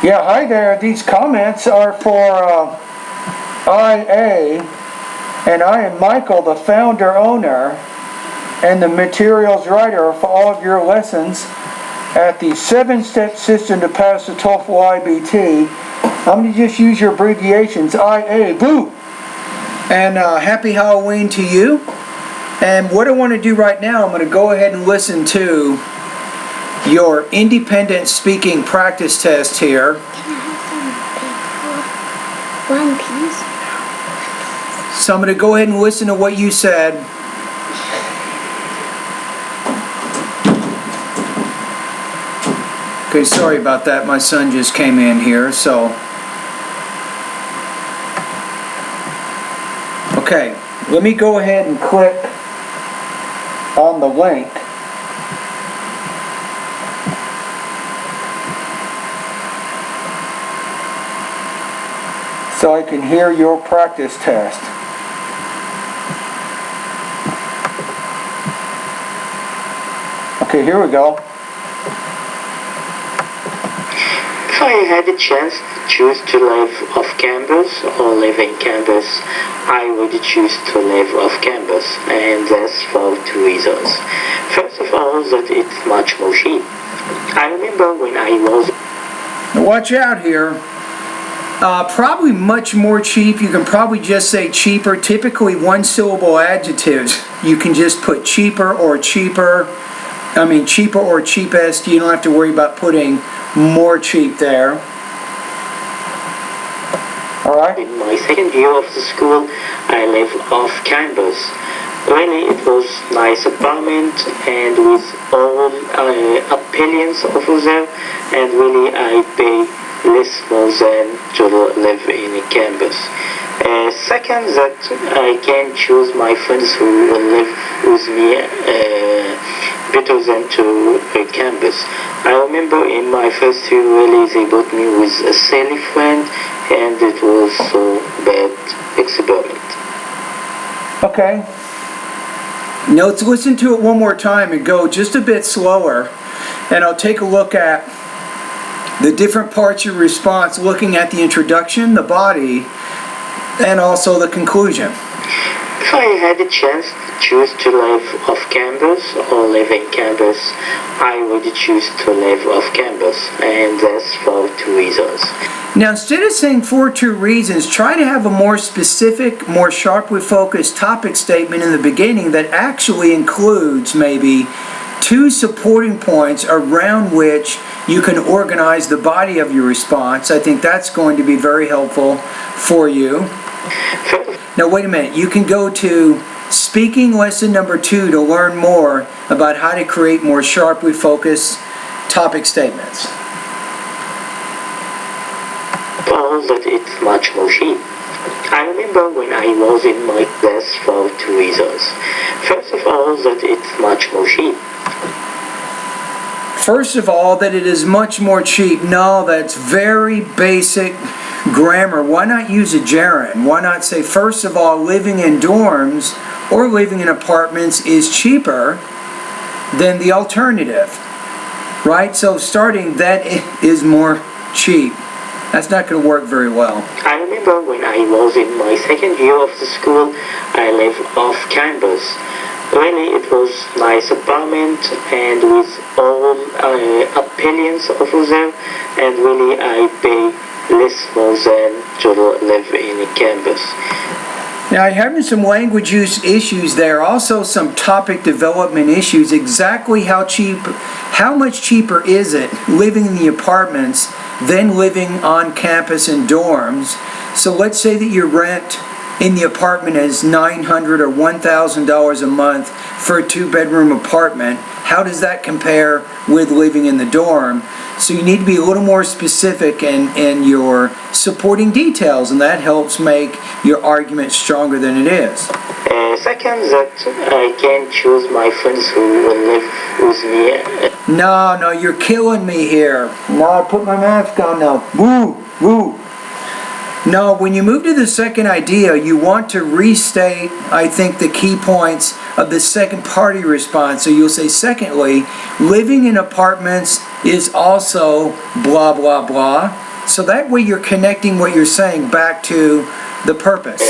Yeah, hi there. These comments are for IA, and I am Michael, the founder, owner, and the materials writer for all of your lessons at the 7-step system to pass the TOEFL IBT. I'm going to just use your abbreviations, IA, boo! And happy Halloween to you. And what I want to do right now, I'm going to go ahead and listen to your independent speaking practice test here. Can I have some paper? One piece? So I'm going to go ahead and listen to what you said. Okay, sorry about that. My son just came in here, so. Okay, let me go ahead and click on the link. So I can hear your practice test. Okay, here we go. If I had a chance to choose to live off campus or live in campus, I would choose to live off campus, and that's for 2 reasons. First of all, that it's much more cheap. I remember when I was... Now watch out here. Probably much more cheap. You can probably just say cheaper. Typically one-syllable adjectives. You can just put cheaper or cheaper. I mean cheaper or cheapest. You don't have to worry about putting more cheap there. Alright? In my second year of the school, I live off campus. Really, it was nice apartment and with all appearance over there, and really I pay less more than to live in a campus. Second, that I can choose my friends who will live with me better than to a campus. I remember in my first year, really, they brought me with a silly friend, and it was so bad experiment. Okay. Now let's listen to it one more time and go just a bit slower, and I'll take a look at the different parts of your response, looking at the introduction, the body, and also the conclusion. If I had a chance to choose to live off campus or live in campus, I would choose to live off campus, and that's for 2 reasons. Now instead of saying for 2 reasons, try to have a more specific, more sharply focused topic statement in the beginning that actually includes maybe 2 supporting points around which you can organize the body of your response. I think that's going to be very helpful for you. Now wait a minute, you can go to speaking lesson number 2 to learn more about how to create more sharply focused topic statements. Well, that it's much more cheap. I remember when I was in my class for 2 reasons. First of all, that it's much more cheap. First of all, that it is much more cheap. No, that's very basic grammar. Why not use a gerund? Why not say, first of all, living in dorms or living in apartments is cheaper than the alternative, right? So starting, that is more cheap. That's not going to work very well. I remember when I was in my second year of the school, I lived off campus. Really, it was nice apartment and with all appearance over there, and really I pay less more than to live in a campus. Now you're having some language use issues there, also some topic development issues. Exactly how much cheaper is it living in the apartments than living on campus in dorms? So let's say that your rent in the apartment is $900 or $1,000 a month for a 2-bedroom apartment. How does that compare with living in the dorm? So you need to be a little more specific in your supporting details, and that helps make your argument stronger than it is. Second, that I can choose my friends who will live with me. No, you're killing me here. No, I put my mask on now. Woo. No, when you move to the second idea, you want to restate, I think, the key points of the second part of your response. So you'll say, secondly, living in apartments is also blah, blah, blah. So that way you're connecting what you're saying back to the purpose.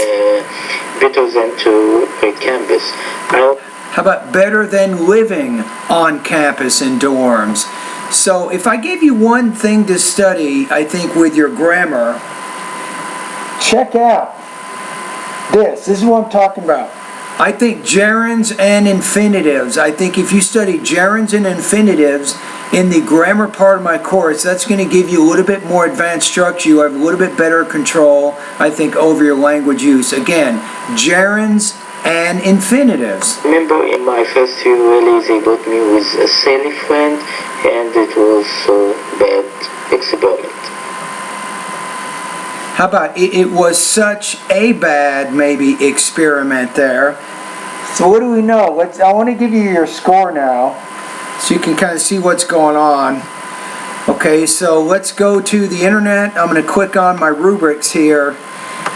Better than to a campus. How about better than living on campus in dorms? So if I gave you one thing to study, I think with your grammar, check out this. This is what I'm talking about. I think gerunds and infinitives. I think if you study gerunds and infinitives in the grammar part of my course, that's going to give you a little bit more advanced structure. You have a little bit better control, I think, over your language use. Again, gerunds and infinitives. Remember in my first year, really, they got me with a silly friend, and it was so bad experiment. How about it was such a bad, maybe, experiment there. So what do we know? I want to give you your score now, so you can kind of see what's going on. Okay, so let's go to the internet. I'm going to click on my rubrics here.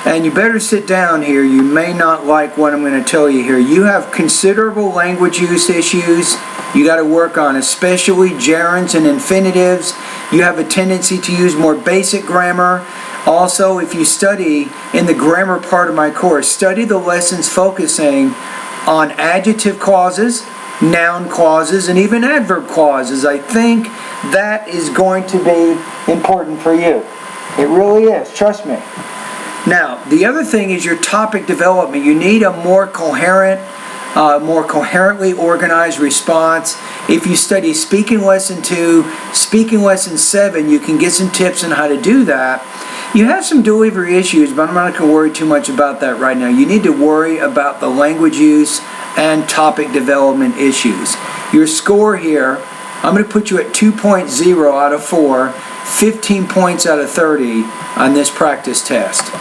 And you better sit down here. You may not like what I'm going to tell you here. You have considerable language use issues you got to work on, especially gerunds and infinitives. You have a tendency to use more basic grammar. Also, if you study in the grammar part of my course, study the lessons focusing on adjective clauses, noun clauses, and even adverb clauses. I think that is going to be important for you. It really is. Trust me. Now, the other thing is your topic development. You need a more coherent, more coherently organized response. If you study Speaking Lesson 2, Speaking Lesson 7, you can get some tips on how to do that. You have some delivery issues, but I'm not going to worry too much about that right now. You need to worry about the language use and topic development issues. Your score here, I'm going to put you at 2.0 out of 4, 15 points out of 30 on this practice test.